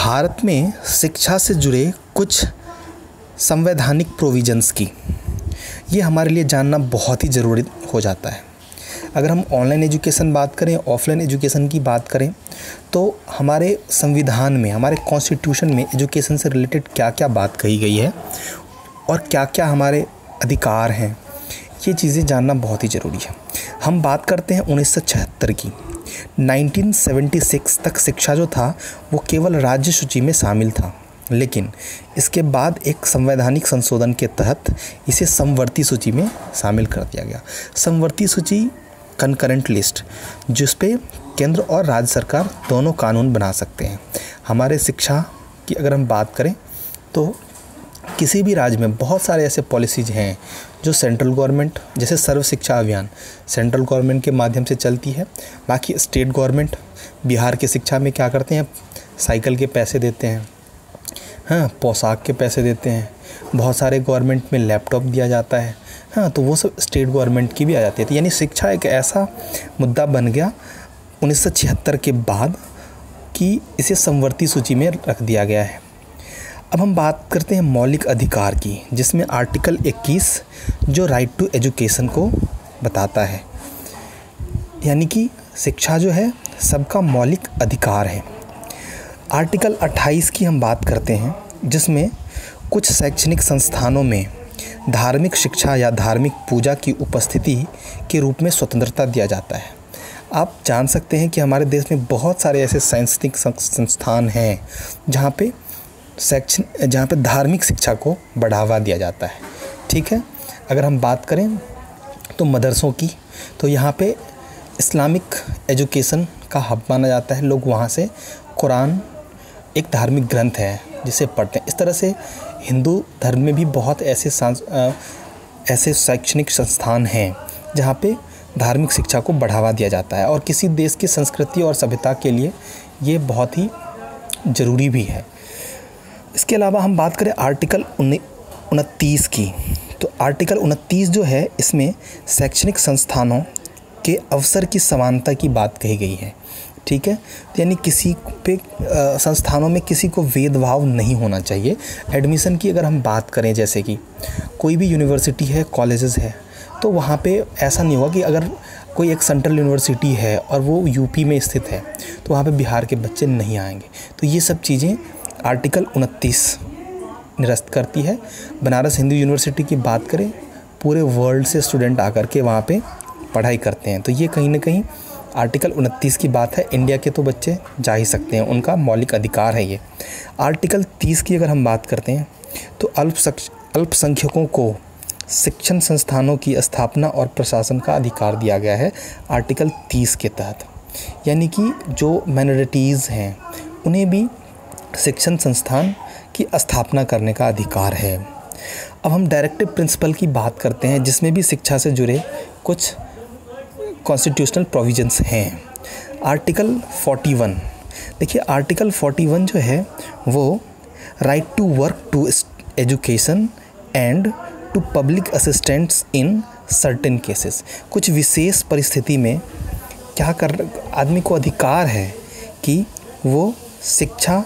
भारत में शिक्षा से जुड़े कुछ संवैधानिक प्रोविजंस की ये हमारे लिए जानना बहुत ही ज़रूरी हो जाता है। अगर हम ऑनलाइन एजुकेशन बात करें, ऑफलाइन एजुकेशन की बात करें, तो हमारे संविधान में, हमारे कॉन्स्टिट्यूशन में एजुकेशन से रिलेटेड क्या क्या बात कही गई है और क्या क्या हमारे अधिकार हैं, ये चीज़ें जानना बहुत ही ज़रूरी है। हम बात करते हैं 1976 की। 1976 तक शिक्षा जो था वो केवल राज्य सूची में शामिल था, लेकिन इसके बाद एक संवैधानिक संशोधन के तहत इसे समवर्ती सूची में शामिल कर दिया गया। समवर्ती सूची कंकरेंट लिस्ट, जिस पे केंद्र और राज्य सरकार दोनों कानून बना सकते हैं। हमारे शिक्षा की अगर हम बात करें तो किसी भी राज्य में बहुत सारे ऐसे पॉलिसीज़ हैं जो सेंट्रल गवर्नमेंट, जैसे सर्व शिक्षा अभियान सेंट्रल गवर्नमेंट के माध्यम से चलती है। बाकी स्टेट गवर्नमेंट बिहार की शिक्षा में क्या करते हैं, साइकिल के पैसे देते हैं, हाँ, पोशाक के पैसे देते हैं, बहुत सारे गवर्नमेंट में लैपटॉप दिया जाता है, हाँ, तो वो सब स्टेट गवर्नमेंट की भी आ जाती है। तो यानी शिक्षा एक ऐसा मुद्दा बन गया 1976 के बाद कि इसे समवर्ती सूची में रख दिया गया है। अब हम बात करते हैं मौलिक अधिकार की, जिसमें आर्टिकल 21 जो राइट टू एजुकेशन को बताता है, यानी कि शिक्षा जो है सबका मौलिक अधिकार है। आर्टिकल 28 की हम बात करते हैं, जिसमें कुछ शैक्षणिक संस्थानों में धार्मिक शिक्षा या धार्मिक पूजा की उपस्थिति के रूप में स्वतंत्रता दिया जाता है। आप जान सकते हैं कि हमारे देश में बहुत सारे ऐसे शैक्षणिक संस्थान हैं जहाँ पे धार्मिक शिक्षा को बढ़ावा दिया जाता है। ठीक है, अगर हम बात करें तो मदरसों की, तो यहाँ पे इस्लामिक एजुकेशन का हब माना जाता है। लोग वहाँ से कुरान एक धार्मिक ग्रंथ है जिसे पढ़ते हैं। इस तरह से हिंदू धर्म में भी बहुत ऐसे शैक्षणिक संस्थान हैं जहाँ पे धार्मिक शिक्षा को बढ़ावा दिया जाता है, और किसी देश की संस्कृति और सभ्यता के लिए ये बहुत ही ज़रूरी भी है। इसके अलावा हम बात करें आर्टिकल 29 की, तो आर्टिकल 29 जो है, इसमें शैक्षणिक संस्थानों के अवसर की समानता की बात कही गई है। ठीक है, तो यानी किसी पे संस्थानों में किसी को भेदभाव नहीं होना चाहिए। एडमिशन की अगर हम बात करें, जैसे कि कोई भी यूनिवर्सिटी है, कॉलेजेस है, तो वहाँ पे ऐसा नहीं होगा कि अगर कोई एक सेंट्रल यूनिवर्सिटी है और वो यूपी में स्थित है तो वहाँ पे बिहार के बच्चे नहीं आएंगे। तो ये सब चीज़ें आर्टिकल 29 निरस्त करती है। बनारस हिंदू यूनिवर्सिटी की बात करें, पूरे वर्ल्ड से स्टूडेंट आकर के वहाँ पे पढ़ाई करते हैं, तो ये कहीं ना कहीं आर्टिकल 29 की बात है। इंडिया के तो बच्चे जा ही सकते हैं, उनका मौलिक अधिकार है ये। आर्टिकल 30 की अगर हम बात करते हैं तो अल्पसंख्यकों को शिक्षण संस्थानों की स्थापना और प्रशासन का अधिकार दिया गया है आर्टिकल 30 के तहत। यानी कि जो माइनॉरिटीज़ हैं उन्हें भी शिक्षण संस्थान की स्थापना करने का अधिकार है। अब हम डायरेक्टिव प्रिंसिपल की बात करते हैं, जिसमें भी शिक्षा से जुड़े कुछ कॉन्स्टिट्यूशनल प्रोविजंस हैं। आर्टिकल 41, देखिए आर्टिकल 41 जो है वो right to work to education and to public assistance in certain cases. कुछ विशेष परिस्थिति में क्या आदमी को अधिकार है कि वो शिक्षा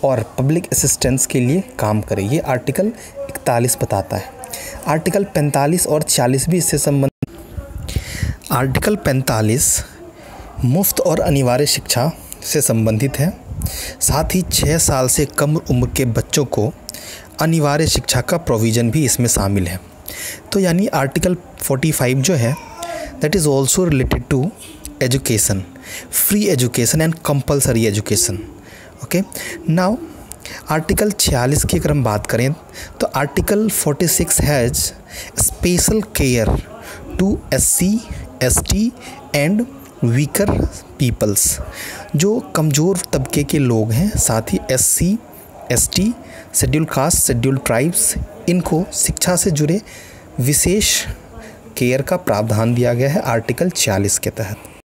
और पब्लिक असिस्टेंस के लिए काम करे। ये आर्टिकल 41 बताता है। आर्टिकल 45 और 46 भी इससे संबंधित। आर्टिकल 45 मुफ्त और अनिवार्य शिक्षा से संबंधित है। साथ ही 6 साल से कम उम्र के बच्चों को अनिवार्य शिक्षा का प्रोविज़न भी इसमें शामिल है। तो यानी आर्टिकल 45 जो है, that is also related to education, free education and compulsory education. Okay, now article 46 की अगर हम बात करें तो article 46 has special care to SC, ST and weaker peoples. जो कमज़ोर तबके के लोग हैं, साथ ही SC, ST, schedule caste, schedule tribes, इनको शिक्षा से जुड़े विशेष केयर का प्रावधान दिया गया है आर्टिकल 46 के तहत।